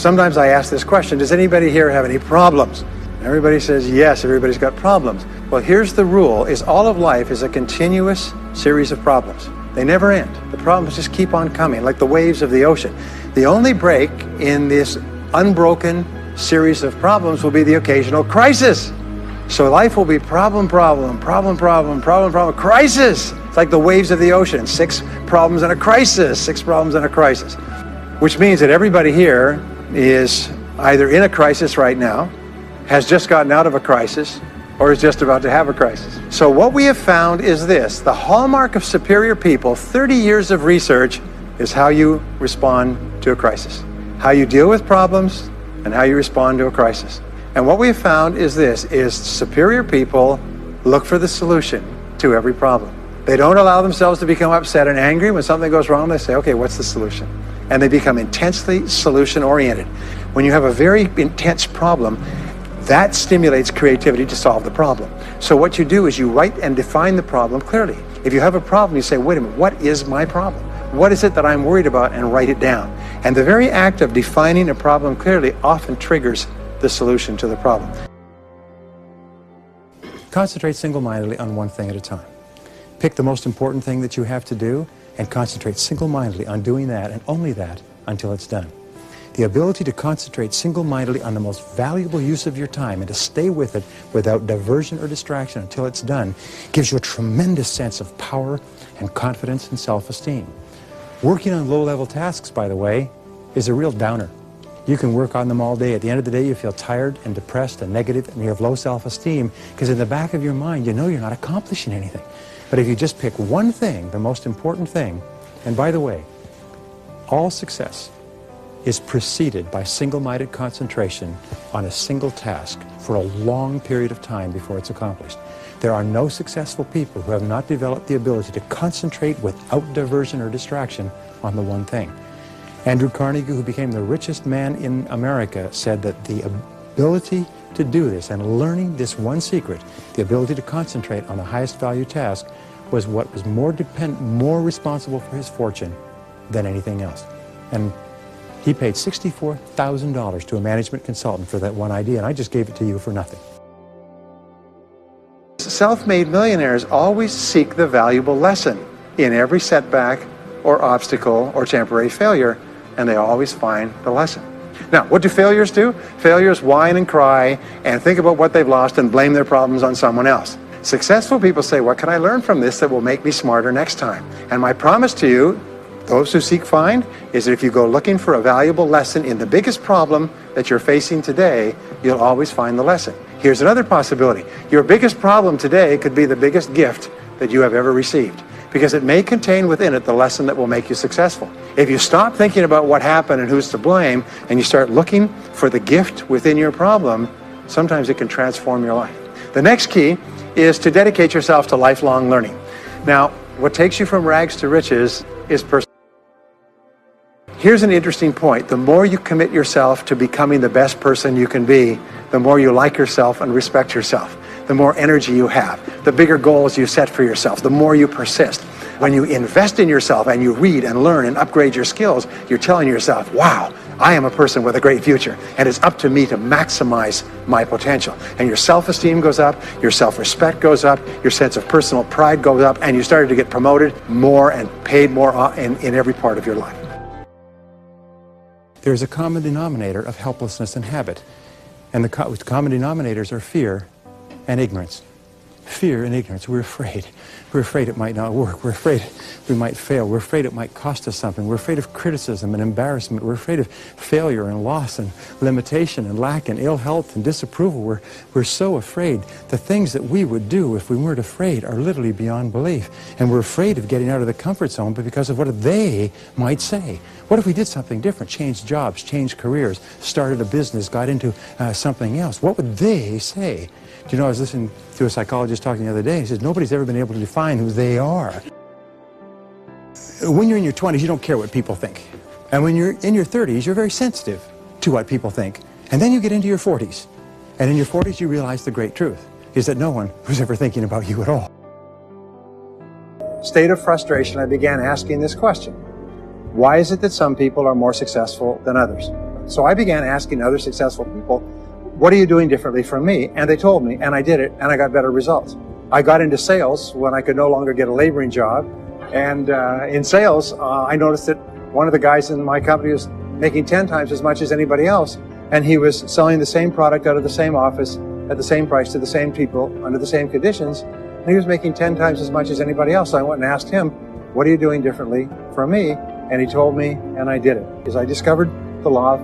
Sometimes I ask this question, does anybody here have any problems? Everybody says yes, everybody's got problems. Well, here's the rule, is all of life is a continuous series of problems. They never end. The problems just keep on coming, like the waves of the ocean. The only break in this unbroken series of problems will be the occasional crisis. So life will be problem, crisis. It's like the waves of the ocean, 6 problems and a crisis, 6 problems and a crisis. Which means that everybody here is either in a crisis right now, has just gotten out of a crisis, or is just about to have a crisis. So what we have found is this, the hallmark of superior people, 30 years of research, is how you respond to a crisis. How you deal with problems and how you respond to a crisis. And what we have found is this, is superior people look for the solution to every problem. They don't allow themselves to become upset and angry. When something goes wrong, they say, okay, what's the solution? And they become intensely solution-oriented. When you have a very intense problem, that stimulates creativity to solve the problem. So what you do is you write and define the problem clearly. If you have a problem, you say, wait a minute, what is my problem? What is it that I'm worried about? And write it down. And the very act of defining a problem clearly often triggers the solution to the problem. Concentrate single-mindedly on one thing at a time. Pick the most important thing that you have to do and concentrate single-mindedly on doing that and only that until it's done. The ability to concentrate single-mindedly on the most valuable use of your time and to stay with it without diversion or distraction until it's done gives you a tremendous sense of power and confidence and self-esteem. Working on low-level tasks, by the way, is a real downer. You can work on them all day. At the end of the day, you feel tired and depressed and negative and you have low self-esteem because in the back of your mind, you know you're not accomplishing anything. But if you just pick one thing, the most important thing, and by the way, all success is preceded by single-minded concentration on a single task for a long period of time before it's accomplished. There are no successful people who have not developed the ability to concentrate without diversion or distraction on the one thing. Andrew Carnegie, who became the richest man in America, said that the ability to do this and learning this one secret, the ability to concentrate on the highest value task, was what was more responsible for his fortune than anything else. And he paid $64,000 to a management consultant for that one idea, and I just gave it to you for nothing. Self-made millionaires always seek the valuable lesson in every setback or obstacle or temporary failure, and they always find the lesson. Now, what do failures do? Failures whine and cry and think about what they've lost and blame their problems on someone else. Successful people say, what can I learn from this that will make me smarter next time? And my promise to you, those who seek find, is that if you go looking for a valuable lesson in the biggest problem that you're facing today, you'll always find the lesson. Here's another possibility. Your biggest problem today could be the biggest gift that you have ever received, because it may contain within it the lesson that will make you successful. If you stop thinking about what happened and who's to blame, and you start looking for the gift within your problem, sometimes it can transform your life. The next key is to dedicate yourself to lifelong learning. Now, what takes you from rags to riches is personal. Here's an interesting point. The more you commit yourself to becoming the best person you can be, the more you like yourself and respect yourself, the more energy you have, the bigger goals you set for yourself, the more you persist. When you invest in yourself and you read and learn and upgrade your skills, you're telling yourself, wow, I am a person with a great future, and it's up to me to maximize my potential. And your self-esteem goes up, your self-respect goes up, your sense of personal pride goes up, and you started to get promoted more and paid more in every part of your life. There's a common denominator of helplessness and habit, and the common denominators are fear and ignorance. Fear and ignorance. We're afraid. We're afraid it might not work. We're afraid we might fail. We're afraid it might cost us something. We're afraid of criticism and embarrassment. We're afraid of failure and loss and limitation and lack and ill health and disapproval. We're so afraid. The things that we would do if we weren't afraid are literally beyond belief. And we're afraid of getting out of the comfort zone because of what they might say. What if we did something different, changed jobs, changed careers, started a business, got into something else? What would they say? Do you know, I was listening to a psychologist talking the other day. He says, nobody's ever been able to define who they are. When you're in your 20s, you don't care what people think. And when you're in your 30s, you're very sensitive to what people think. And then you get into your 40s. And in your 40s, you realize the great truth is that no one was ever thinking about you at all. State of frustration, I began asking this question. Why is it that some people are more successful than others? So I began asking other successful people, what are you doing differently from me? And they told me, and I did it, and I got better results. I got into sales when I could no longer get a laboring job. And in sales, I noticed that one of the guys in my company was making 10 times as much as anybody else. And he was selling the same product out of the same office at the same price to the same people under the same conditions. And he was making 10 times as much as anybody else. So I went and asked him, what are you doing differently from me? And he told me, and I did it. Because I discovered the law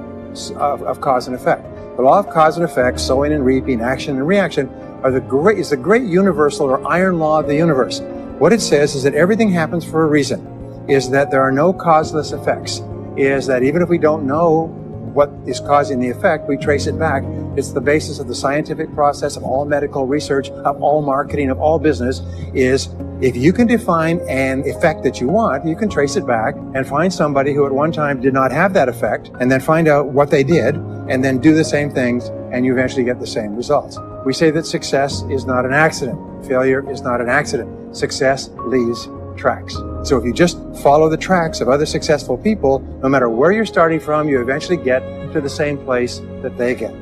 of cause and effect. The law of cause and effect, sowing and reaping, action and reaction, is the great universal or iron law of the universe. What it says is that everything happens for a reason, is that there are no causeless effects, is that even if we don't know what is causing the effect, we trace it back. It's the basis of the scientific process, of all medical research, of all marketing, of all business, is if you can define an effect that you want, you can trace it back and find somebody who at one time did not have that effect, and then find out what they did, and then do the same things, and you eventually get the same results. We say that success is not an accident. Failure is not an accident. Success leaves tracks. So if you just follow the tracks of other successful people, no matter where you're starting from, you eventually get to the same place that they get.